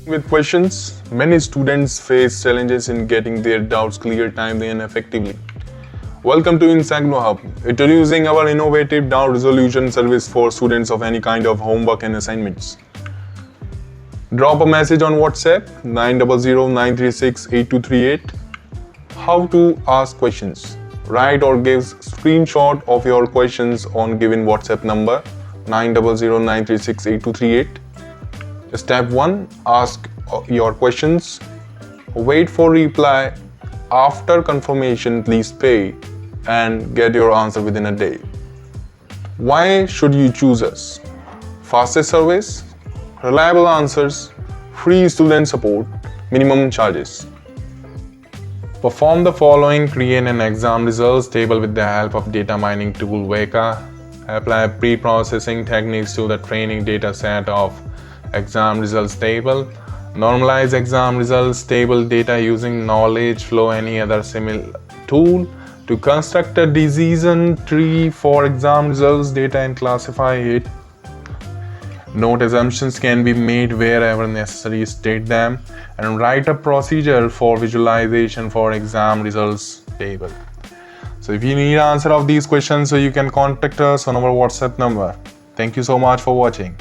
With questions, many students face challenges in getting their doubts cleared timely and effectively. Welcome to IGNOU Hub, introducing our innovative doubt resolution service for students of any kind of homework and assignments. Drop a message on WhatsApp 900-936-8238. How to ask questions. Write or give screenshot of your questions on given WhatsApp number 900-936-8238. Step 1. Ask your questions. Wait for reply. After confirmation, please pay and get your answer within a day. Why should you choose us? Fastest service, reliable answers, free student support, minimum charges. Perform the following. Create an exam results table with the help of Data Mining Tool WEKA. Apply pre-processing techniques to the training data set of exam results table. Normalize exam results table data using knowledge flow any other similar tool to construct a decision tree for exam results data and classify it. Note assumptions can be made wherever necessary, state them, and write a procedure for visualization for exam results table. So if you need answer of these questions, so you can contact us on our WhatsApp number. Thank you so much for watching.